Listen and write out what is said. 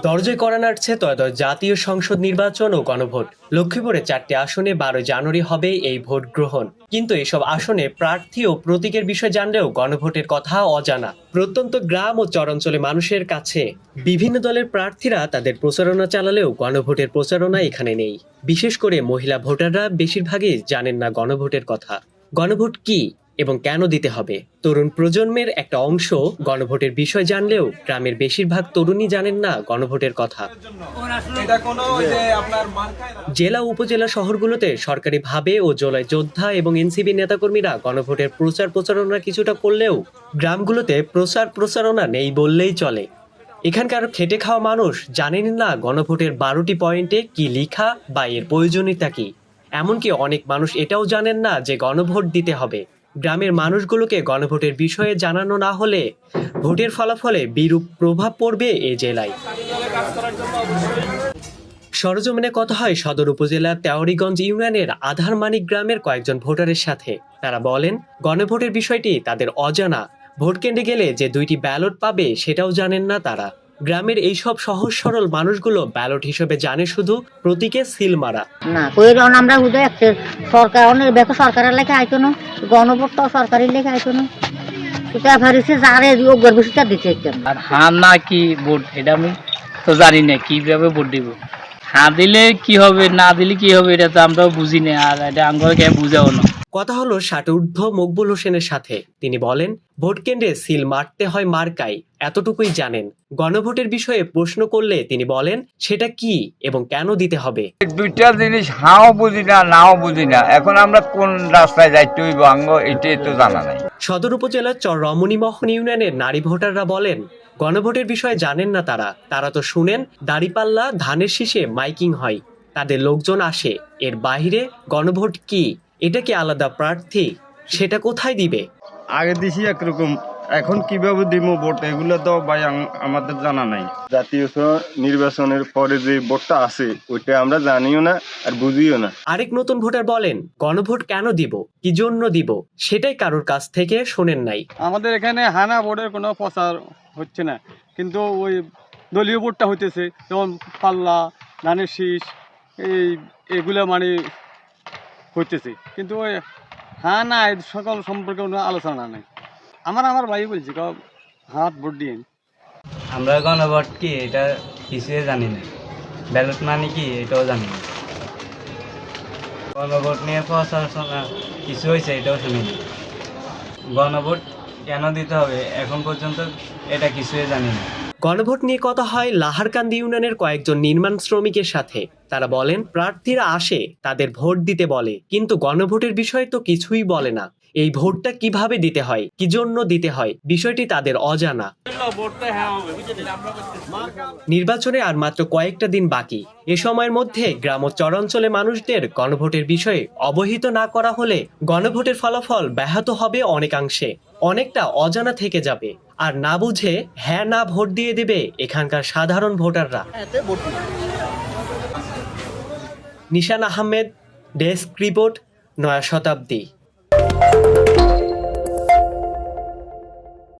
দরজায় কড়া নাড়ছে ত্রয়োদশ জাতীয় সংসদ নির্বাচন ও গণভোট। লক্ষ্মীপুরে 4টি আসনে 12 জানুয়ারি হবে এই ভোট গ্রহণ। কিন্তু এসব আসনে প্রার্থী ও প্রতীকের বিষয় জানলেও গণভোটের কথা অজানা। প্রত্যন্ত গ্রাম ও চরাঞ্চলে মানুষের কাছে বিভিন্ন দলের প্রার্থীরা তাদের প্রচারণা চালালেও গণভোটের প্রচারণা এখানে নেই। বিশেষ করে মহিলা ভোটাররা বেশিরভাগই জানেন না গণভোটের কথা। গণভোট কি এবং কেন দিতে হবে? তরুণ প্রজন্মের একটা অংশ গণভোটের বিষয় জানলেও গ্রামের বেশিরভাগ তরুণই জানেন না গণভোটের কথা। জেলা উপজেলা শহরগুলোতে সরকারিভাবে ও জোলাই যোদ্ধা এবং এনসিপি নেতাকর্মীরা গণভোটের প্রচারণা কিছুটা করলেও গ্রামগুলোতে প্রচারণা নেই বললেই চলে। এখানকার খেটে খাওয়া মানুষ জানেন না গণভোটের 12টি পয়েন্টে কি লেখা বা এর প্রয়োজনীয়তা কি। এমনকি অনেক মানুষ এটাও জানেন না যে গণভোট দিতে হবে। গ্রামের মানুষগুলোকে গণভোটের বিষয়ে জানানো না হলে ভোটের ফলাফলে বিরূপ প্রভাব পড়বে এ জেলায়। সরজমিনে কথা হয় সদর উপজেলার তেওয়ারীগঞ্জ ইউনিয়নের আধারমানিক গ্রামের কয়েকজন ভোটারের সাথে। তারা বলেন, গণভোটের বিষয়টি তাদের অজানা। ভোট কেন্দ্রে গেলে যে 2টি ব্যালট পাবে সেটাও জানেন না তারা। গ্রামের এইসব সহজ সরল মানুষগুলো ব্যালট হিসেবে জানে শুধু প্রতীকে সিল মারা। না কইরন আমরা বুঝে একটা সরকার অনেক বেক সরকারের লেখা আইতো না, গণভোটটাও সরকারি লেখা আইতো না। এটা ভারিছে যারে যোগ্যর বিষয়টা দিতে একদম। আর হ্যাঁ না কি ভোট এটা আমি তো জানি না কিভাবে ভোট দিব। হ্যাঁ দিলে কি হবে, না দিলে কি হবে এটা তো আমরাও বুঝি না, আর এটা আমরা কে বুঝাও না। কথা হলো 60 ঊর্ধ্ব মকবুল হোসেনের সাথে। তিনি বলেন, ভোট কেন্দ্রে সিল মারতে হয় মার্কায়, এতটুকুই জানেন। গণভোটের বিষয়ে প্রশ্ন করলে তিনি বলেন সেটা কি এবং কেন দিতে হবে। 2টা জিনিস হাও বুঝি না নাও বুঝি না, এখন আমরা কোন রাস্তায় যাইতে হইব এটাই তো জানা নাই। সদর উপজেলার চর রমণীমোহন ইউনিয়নের নারী ভোটাররা বলেন, গণভোটের বিষয়ে জানেন না তারা তো শুনেন দাঁড়িপাল্লা ধানের শীষে মাইকিং হয়, তাদের লোকজন আসে। এর বাইরে গণভোট কি, এটা কি আলাদা প্রার্থী, সেটা কোথায় দিবে? আগে দিছি একরকম, এখন কিভাবে দিব ভোট এগুলো তো ভাই আমাদের জানা নাই। জাতীয় নির্বাচনের পরে যে ভোটটা আছে ওইটা আমরা জানিও না আর বুঝিও না। আরেক নতুন ভোটার বলেন, গণভোট কেন দিব, কি জন্য দিব, সেটাই কারোর কাছ থেকে শোনেন নাই। আমাদের এখানে হানা ভোটের কোনো প্রচার হচ্ছে না, কিন্তু ওই দলীয় ভোটটা হইতেছে, যেমন পাল্লা ধানের শীষ এগুলো মানে হইতেছে, কিন্তু ওই হ্যাঁ না এই সকল সম্পর্কে কোনো আলোচনা নেই। আমার ভাই বলছি হাত ভোট দিয়ে। আমরা গণভোট কি এটা কিছুই জানি না, ব্যালট মানে কি এটাও জানি না। গণভোট নিয়ে প্রচারণা কিছু হয়েছে এটাও শুনিনি। গণভোট কেন দিতে হবে এখন পর্যন্ত এটা কিছুই জানি না। গণভোট নিয়ে কথা হয় লাহারকান্দি ইউনিয়নের কয়েকজন নির্মাণ শ্রমিকের সাথে। তারা বলেন, প্রার্থীরা আসে, তাদের ভোট দিতে বলে, কিন্তু গণভোটের বিষয়ে তো কিছুই বলে না। এই ভোটটা কিভাবে দিতে হয়, কি জন্য দিতে হয়, বিষয়টি তাদের অজানা। নির্বাচনে আর মাত্র কয়েকটা দিন বাকি। এ সময়ের মধ্যে গ্রাম ও চরাঞ্চলে মানুষদের গণভোটের বিষয়ে অবহিত না করা হলে গণভোটের ফলাফল ব্যাহত হবে অনেকাংশে, অনেকটা অজানা থেকে যাবে। আর না বুঝে হ্যাঁ না ভোট দিয়ে দেবে এখানকার সাধারণ ভোটাররা। নিশান আহমেদ, ডেস্ক রিপোর্ট, নয়া শতাব্দী।